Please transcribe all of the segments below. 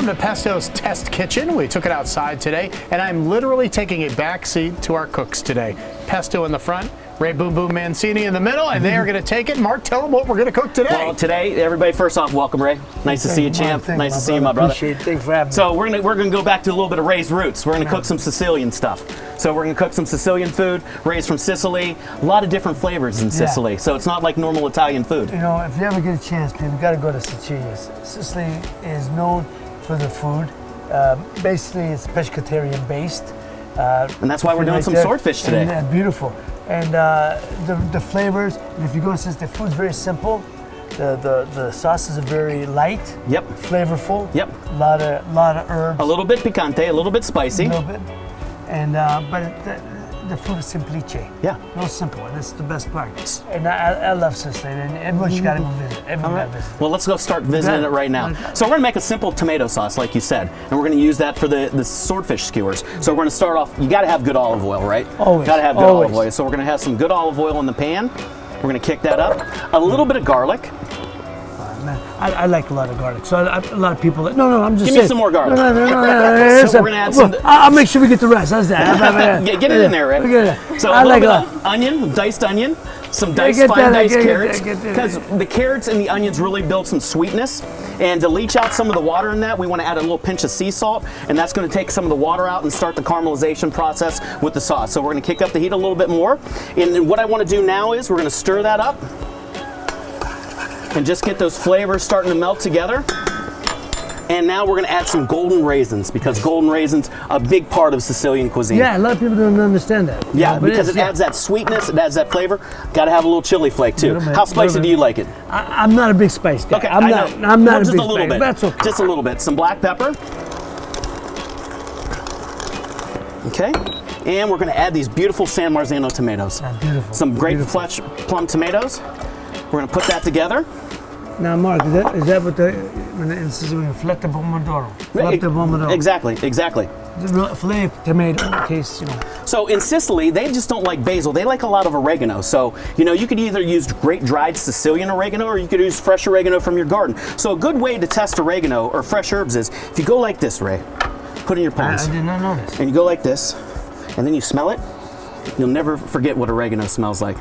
Welcome to Pesto's Test Kitchen. We took it outside today, and I'm literally taking a back seat to our cooks today. Pesto in the front, Ray Boom Boom Mancini in the middle, and they are going to take it. Mark, tell them what we're going to cook today. Well, today, everybody, first off, welcome, Ray. Nice to see you, champ. Nice to see you, my brother. Appreciate it. Thanks for having me. So we're gonna go back to a little bit of Ray's roots. We're gonna cook some Sicilian stuff. So we're gonna cook some Sicilian food. Ray's from Sicily. A lot of different flavors in Sicily. So it's not like normal Italian food. You know, if you ever get a chance, people, you got to go to Sicily. Sicily is known for the food. Basically, it's pescatarian based. And that's why we're doing some swordfish today. And, beautiful. And the flavors, and if you go, since the food's very simple, the sauces are very light. Yep. Flavorful. Yep. A lot of herbs. A little bit picante, a little bit spicy. A little bit. And but the food is semplice. Yeah. Real simple, and that's the best part. And I love Sicily, and everyone should gotta go visit. Everyone gotta visit. Well, let's go start visiting it right now. So we're gonna make a simple tomato sauce, like you said, and we're gonna use that for the swordfish skewers. So we're gonna start off. You gotta have good olive oil, right? Always. Gotta have good olive oil. So we're gonna have some good olive oil in the pan. We're gonna kick that up. A little bit of garlic. Man, I like a lot of garlic. So a lot of people. No, I'm just Give saying. me some more garlic. No. So we're gonna add some. I'll make sure we get the rest. How's that? Get it in there, right? So a little bit of onion, diced onion, some fine diced carrots, because the carrots and the onions really build some sweetness. And to leach out some of the water in that, we want to add a little pinch of sea salt, and that's going to take some of the water out and start the caramelization process with the sauce. So we're going to kick up the heat a little bit more. And what I want to do now is we're going to stir that up and just get those flavors starting to melt together. And now we're going to add some golden raisins, because golden raisins are a big part of Sicilian cuisine. Yeah, a lot of people don't understand that. Yeah, because it adds that sweetness, it adds that flavor. Got to have a little chili flake too. How spicy do you like it? I'm not a big spice guy. Okay, I'm not just a big a little spice. bit. That's okay. Just a little bit. Some black pepper. Okay. And we're going to add these beautiful San Marzano tomatoes. Beautiful. Some great flesh plum tomatoes. We're going to put that together. Now, Mark, is that what this is filetta pomodoro? Filetta pomodoro. Exactly. Filet tomato, in case, you know. So in Sicily, they just don't like basil. They like a lot of oregano. So, you could either use great dried Sicilian oregano, or you could use fresh oregano from your garden. So a good way to test oregano or fresh herbs is if you go like this, Ray, put in your palms. I did not know this. And you go like this, and then you smell it. You'll never forget what oregano smells like.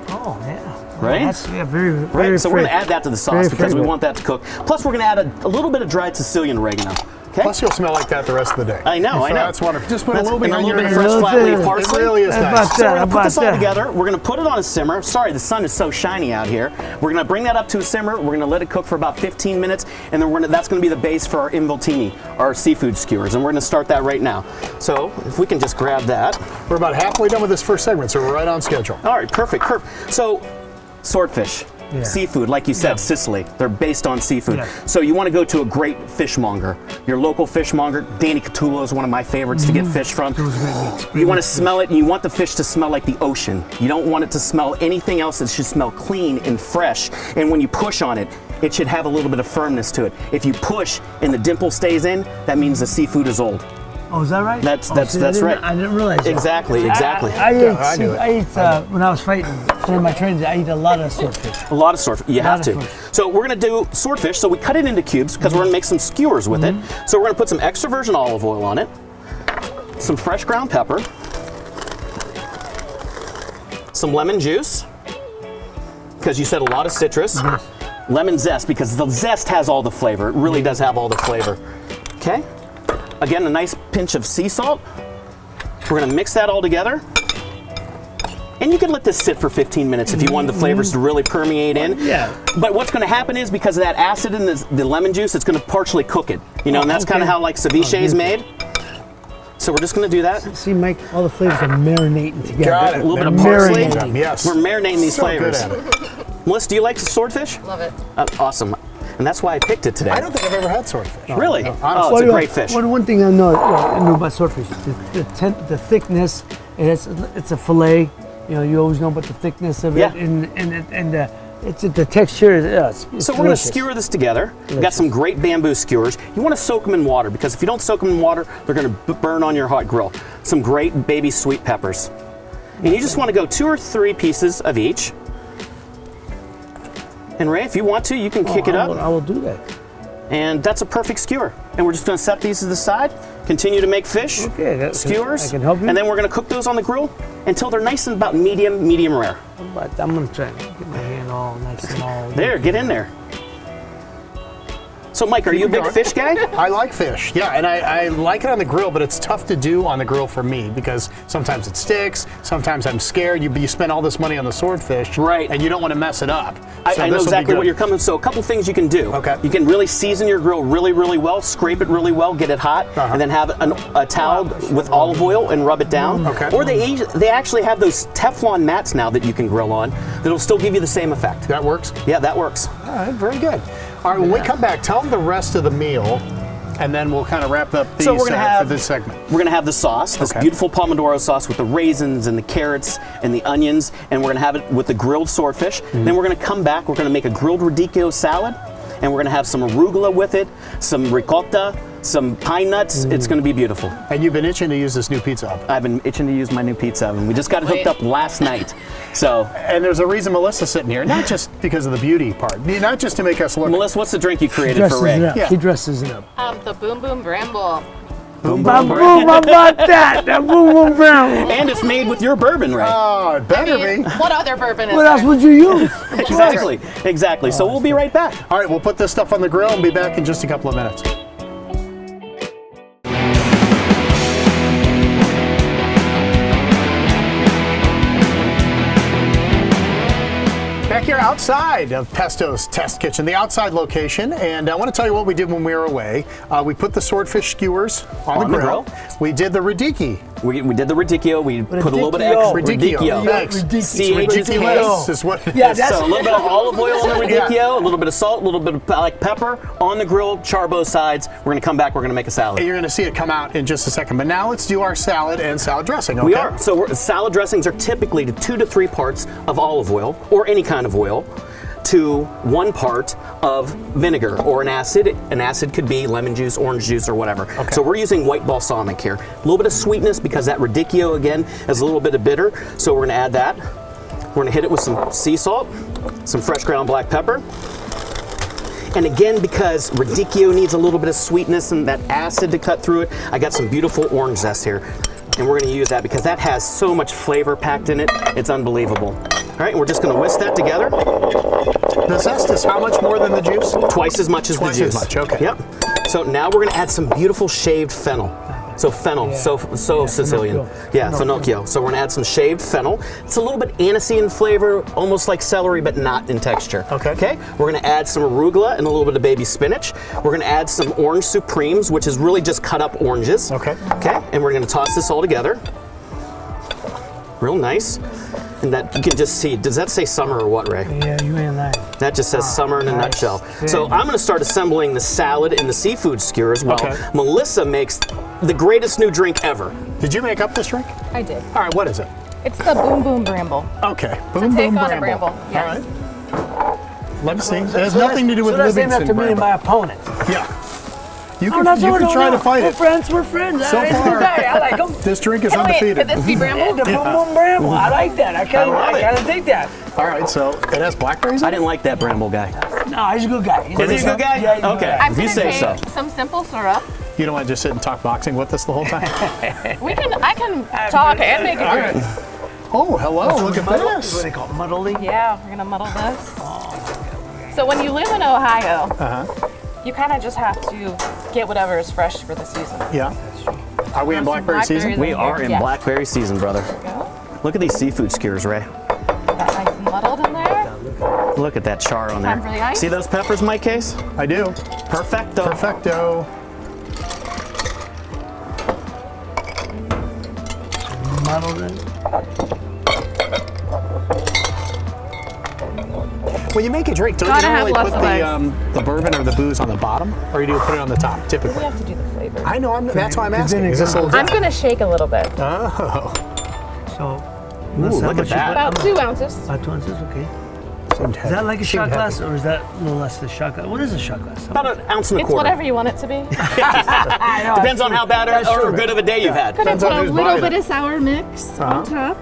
Oh, yeah. Right? That's, very right. So we're going to add that to the sauce because we want that to cook. Plus, we're going to add a little bit of dried Sicilian oregano. Okay? Plus, you'll smell like that the rest of the day. I know. That's wonderful. Just put a little bit of your fresh flat leaf parsley. It really is nice. So we're going to put this all together. We're going to put it on a simmer. Sorry, the sun is so shiny out here. We're going to bring that up to a simmer. We're going to let it cook for about 15 minutes, and then that's going to be the base for our involtini, our seafood skewers, and we're going to start that right now. So if we can just grab that. We're about halfway done with this first segment, so we're right on schedule. All right, perfect. So swordfish. Yeah. Seafood, like you said, Sicily. They're based on seafood. Yeah. So you want to go to a great fishmonger. Your local fishmonger, Danny Catullo is one of my favorites to get fish from. You want to smell it, and you want the fish to smell like the ocean. You don't want it to smell anything else. It should smell clean and fresh. And when you push on it, it should have a little bit of firmness to it. If you push and the dimple stays in, that means the seafood is old. Oh, is that right? That's right. I didn't realize that. Exactly. I ate when I was fighting during my training, I ate a lot of swordfish. A lot of swordfish. You have to. So we're going to do swordfish. So we cut it into cubes because we're going to make some skewers with it. So we're going to put some extra virgin olive oil on it, some fresh ground pepper, some lemon juice, because you said a lot of citrus. Lemon zest, because the zest has all the flavor. It really does have all the flavor. Okay. Again, a nice pinch of sea salt. We're going to mix that all together. And you can let this sit for 15 minutes if you want the flavors to really permeate in. Yeah. But what's going to happen is, because of that acid in the lemon juice, it's going to partially cook it. And that's kind of how ceviche is made. So we're just going to do that. See, Mike, all the flavors are marinating together. Got it. A little bit of parsley. Yes. We're marinating these flavors. Good at it. Melissa, do you like the swordfish? Love it. Awesome. And that's why I picked it today. I don't think I've ever had swordfish. Really? No, oh, it's a great fish. One thing I know about swordfish, the thickness. It's a fillet. You always know about the thickness of it, and the texture. It's so we're going to skewer this together. We've got some great bamboo skewers. You want to soak them in water, because if you don't soak them in water, they're going to burn on your hot grill. Some great baby sweet peppers, and you just want to go 2 or 3 pieces of each. And Ray, if you want to, you can kick it up. I will do that. And that's a perfect skewer. and we're just going to set these to the side. Continue to make fish, skewers, I can help you. and then we're going to cook those on the grill until they're nice and about medium rare. But I'm gonna try and get my hand all nice and all. There, get in there. So, Mike, are you a big fish guy? I like fish, yeah, and I like it on the grill, but it's tough to do on the grill for me because sometimes it sticks, sometimes I'm scared. You spend all this money on the swordfish, right? And you don't want to mess it up. So I know exactly what you're coming. So, a couple things you can do. Okay. You can really season your grill really, really well, scrape it really well, get it hot, and then have a towel with olive oil and rub it down. Okay. Or they actually have those Teflon mats now that you can grill on that'll still give you the same effect. That works? Yeah, that works. All right, very good. All right, when we come back, tell them the rest of the meal, and then we'll kind of wrap up the for this segment. We're going to have the sauce, this beautiful pomodoro sauce with the raisins and the carrots and the onions, and we're going to have it with the grilled swordfish. Then we're going to come back, we're going to make a grilled radicchio salad, and we're going to have some arugula with it, some ricotta, some pine nuts. It's going to be beautiful. And you've been itching to use this new pizza oven. I've been itching to use my new pizza oven. We just got it hooked up last night. So. And there's a reason Melissa's sitting here, not just because of the beauty part, not just to make us look. Melissa, what's the drink you created for Ray? Yeah. She dresses it up. The Boom Boom Bramble. Boom, boom, boom, how about that? That boom, boom, bramble. And it's made with your bourbon, Ray. Oh, it better be. What other bourbon is What else there? would you use? Exactly. So we'll be right back. All right, we'll put this stuff on the grill and be back in just a couple of minutes. Back here outside of Pesto's Test Kitchen, the outside location, and I want to tell you what we did when we were away. We put the swordfish skewers on the grill. We did the radicchio. We did the radicchio. We put a little bit of extra Radicchio. Thanks. Radicchio is what it Yeah, is. that's So a little bit of olive oil on the radicchio, a little bit of salt, a little bit of pepper on the grill, char both sides. We're going to come back. We're going to make a salad. You're going to see it come out in just a second. But now let's do our salad and salad dressing. Okay? We are. So salad dressings are typically 2 to 3 parts of olive oil or any kind of oil to 1 part of vinegar or an acid. An acid could be lemon juice, orange juice, or whatever. Okay. So we're using white balsamic here. A little bit of sweetness because that radicchio, again, is a little bit of bitter. So we're going to add that. We're going to hit it with some sea salt, some fresh ground black pepper. And again, because radicchio needs a little bit of sweetness and that acid to cut through it, I got some beautiful orange zest here. And we're going to use that because that has so much flavor packed in it. It's unbelievable. All right, we're just going to whisk that together. The zest is how much more than the juice? Twice as much as the juice. Twice as much, okay. Yep. So now we're going to add some beautiful shaved fennel. So fennel, so Sicilian. Yeah, finocchio. So we're going to add some shaved fennel. It's a little bit anisey in flavor, almost like celery, but not in texture. Okay. We're going to add some arugula and a little bit of baby spinach. We're going to add some orange supremes, which is really just cut up oranges. Okay. And we're going to toss this all together. Real nice. And that you can just see, does that say summer or what, Ray? Yeah, you ain't lying. That just says summer in a nutshell. So I'm going to start assembling the salad and the seafood skewer as well. Melissa makes the greatest new drink ever. Did you make up this drink? I did. All right, what is it? It's the Boom Boom Bramble. Okay, Boom Boom Bramble. A bramble. Yes. All right. Let me see. It has nothing to do with Livingston. Livingston. So that's named after me and my opponent. Yeah. You can try to fight it. We're friends. So far, I like them. this drink is Wait, undefeated. could this be Bramble? The Boom Boom Bramble. I like that. I kind of think that. All right, so it has blackberries in it? I didn't like that Bramble guy. No, he's a good guy. Is he a good guy? Yeah, he's a good Okay. guy. I'm If you gonna say take so. some simple syrup. You don't want to just sit and talk boxing with us the whole time? I can talk and make a drink. Oh, hello, look at What do this. they call it? Muddling? Yeah, we're gonna muddle this. So when you live in Ohio, you kind of just have to get whatever is fresh for the season. Yeah. Are we in blackberry season? We are in blackberry season, brother. Look at these seafood skewers, Ray. Got nice and muddled in there. Look at that char on there. Time for the ice? See those peppers, Mike Case? I do. Perfecto. Perfecto. Muddled in. When you make a drink, don't Gotta you have normally lots put of the bourbon or the booze on the bottom? Or do you put it on the top, We typically? have to do the flavor. I know, that's why I'm asking. Is this a little I'm gonna shake a little bit. Oh. So, look at that. About 2 ounces. About 2 ounces, okay. Seemed Is heavy. that like a Seemed shot glass, heavy. or is that a little less than a shot glass? What is a shot glass? About an ounce and a It's quarter. whatever you want it to be. Depends on how bad or good of a day you've had. Could I Depends put on a who's little buying bit it. of sour mix on top?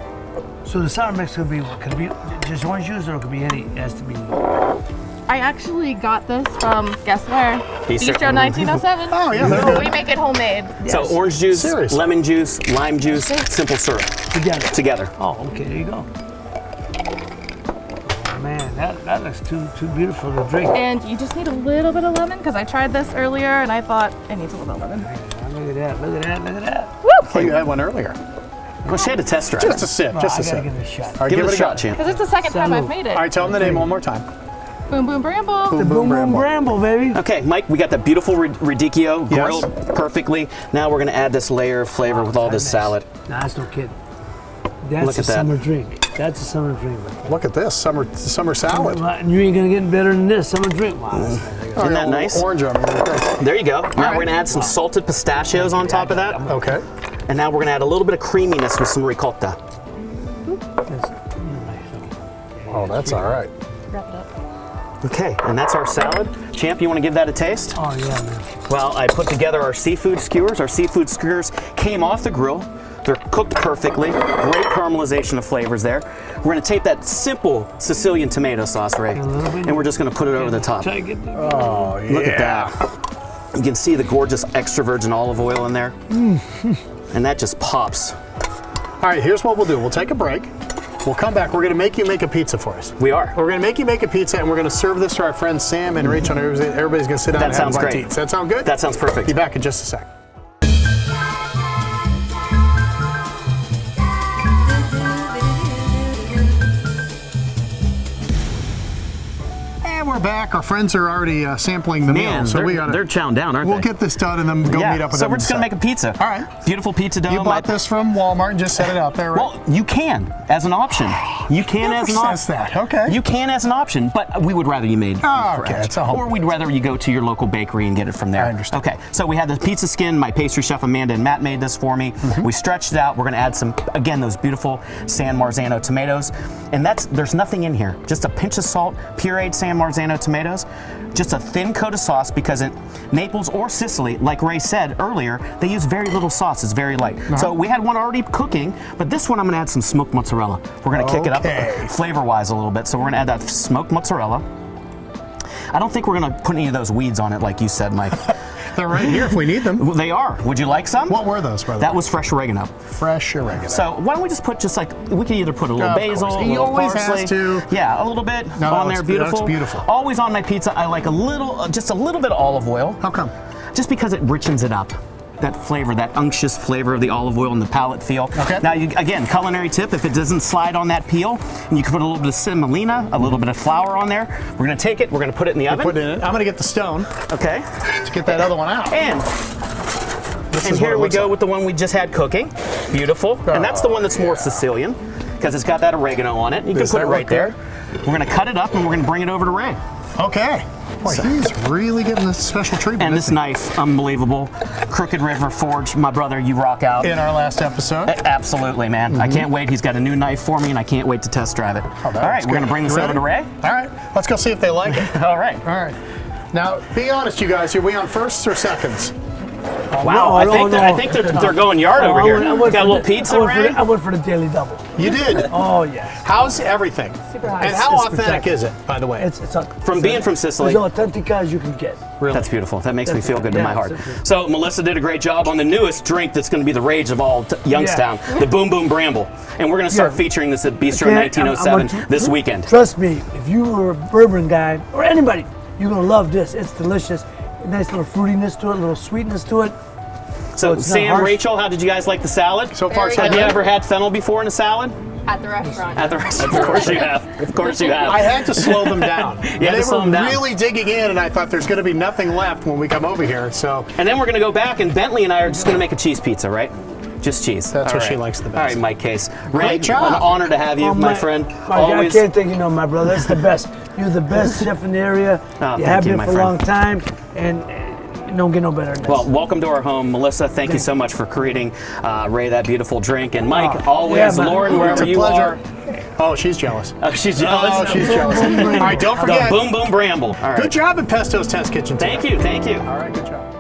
So the sour mix could be what? Could it be just orange juice, or it could be any? It has to be. I actually got this from, guess where? Bistro. Bistro 1907. Oh, yeah, they're So good. we make it homemade. So orange juice, Seriously. lemon juice, lime juice, simple syrup together. Oh, okay, there you go. Oh, man, that looks too beautiful to drink. And you just need a little bit of lemon, because I tried this earlier and I thought it needs a little bit of lemon. Look at that, look at that, look at that. Woo! Oh, you had one earlier. Well, she had a test drive. Just a sip, Oh, just a I gotta sip. give it a shot. All right, Give it a shot, go. champ. Because it's the second time I've made it. All right, tell them the name one more time. Boom Boom Bramble. Boom, Boom Boom Bramble. Bramble, baby. Okay, Mike, we got that beautiful radicchio Yes. grilled perfectly. Now we're gonna add this layer of flavor with all this salad. Nah, that's no kidding. That's Look a at that. summer drink. That's a summer drink. Look at this, summer salad. And you ain't gonna get better than this summer drink. Wow, that's Isn't that nice? Orange on it. There you go. Now right. we're gonna add some salted pistachios on top of that. Okay. And now we're gonna add a little bit of creaminess with some ricotta. Oh, that's all right. Wrap it up. Okay, and that's our salad. Champ, you wanna give that a taste? Oh yeah, man. Well, I put together our seafood skewers. Our seafood skewers came off the grill. They're cooked perfectly. Great caramelization of flavors there. We're gonna take that simple Sicilian tomato sauce, Ray, and we're just gonna put it over the top. Try to get the Oh, yeah. Look at that. You can see the gorgeous extra virgin olive oil in there. And that just pops. All right, here's what we'll do. We'll take a break. We'll come back. We're going to make you make a pizza for us. We are. We're going to make you make a pizza, and we're going to serve this to our friends Sam and Rachel. And everybody's going to sit down That and have sounds a bite to great. eat. Does that sound good? That sounds perfect. Be back in just a sec. And we're back. Our friends are already sampling the meal, Man, so we they're chowing down, aren't We'll they? get this done and then go meet up with so them. we're just gonna make a pizza. All right. Beautiful pizza dough. You bought this from Walmart and just set it out there, right? Well, you can as an option. You can Never as an says option. that. Okay. You can as an option, but we would rather you made Oh, fresh. okay, it's a home- Or we'd rather you go to your local bakery and get it from there. I understand. Okay, so we had the pizza skin. My pastry chef Amanda and Matt made this for me. Mm-hmm. We stretched it out. We're gonna add some, again, those beautiful San Marzano tomatoes. And there's nothing in here. Just a pinch of salt, pureed San Marzano tomatoes, just a thin coat of sauce, because in Naples or Sicily, like Ray said earlier, they use very little sauce. It's very light. So we had one already cooking, but this one I'm gonna add some smoked mozzarella. We're gonna kick it up Okay. flavor-wise a little bit. So we're gonna add that smoked mozzarella. I don't think we're gonna put any of those weeds on it, like you said, Mike. They're right here if we need them. Well, they are. Would you like some? What were those, by the That way? was fresh oregano. Fresh oregano. So why don't we just put we could either put a little Of basil, course. a He little always parsley. has to. Yeah, a little bit No, on that there. looks- that Beautiful. looks beautiful. Always on my pizza, I like a little, just a little bit of olive oil. How come? Just because it richens it up. That flavor, that unctuous flavor of the olive oil and the palate feel. Okay. Now, again, culinary tip, if it doesn't slide on that peel, and you can put a little bit of semolina, a little bit of flour on there. We're gonna take it, we're gonna put it in the oven. Put it in it. I'm going to get the stone Okay. to get that other one out. And This And is what here it we looks go like. with the one we just had cooking. Beautiful. And that's the one that's more Sicilian, because it's got that oregano on it. You can Does put that it right look there. good? We're gonna cut it up and we're gonna bring it over to Ray. Okay. Boy, he's really getting this special treatment. And this isn't knife, unbelievable. Crooked River Forge, my brother, you rock out. he? In our last episode. Absolutely, man. I can't wait. He's got a new knife for me, and I can't wait to test drive it. All that right, looks we're good. gonna bring this You over to ready? Ray. All right. Let's go see if they like it. All right. All right. Now, be honest, you guys. Are we on firsts or seconds? Wow, I think they're going yard over here. I We went got a for little pizza, Ray. I went for the daily double. You did. Oh yes. How's everything? Super high. And how It's authentic spectacular. is it, by the way? From being from Sicily. As authentic as you can get. Really? That's beautiful. That makes me That's feel it. good to Yeah, my heart. it's okay. So Melissa did a great job on the newest drink that's going to be the rage of all Youngstown, the Boom Boom Bramble. And we're going to start Yeah. featuring this at Bistro Okay, 1907 I'm this weekend. Trust me, if you were a bourbon guy or anybody, you're gonna love this. It's delicious. Nice little fruitiness to it, a little sweetness to it. So it's not Sam, harsh. Rachel, how did you guys like the salad? So far, Very so Have good. you ever had fennel before in a salad? At the restaurant. At the restaurant. Of course you have. Of course you have. I had to slow them down. had They to slow were them down. really digging in, and I thought there's going to be nothing left when we come over here. So And then we're going to go back, and Bentley and I are just going to make a cheese pizza, right? Just cheese. That's All what she right. likes the best. All right, Mike Case. Ray, Great job. an honor to have you, Oh, my friend. I can't take you no, my brother. That's the best. You're the best chef in the area. Oh, you thank have you, been my for friend. a long time, and you don't get no better than this. Well, welcome to our home, Melissa. Thank you so much for creating Ray that beautiful drink, and Mike, always, man. Lauren, it's wherever a you pleasure. are. Oh, she's jealous. Oh, she's jealous. Oh, she's jealous. All right, don't The forget. Boom Boom Bramble. All right. Good job at Pesto's Test Kitchen today. Thank you. Thank you. All right, good job.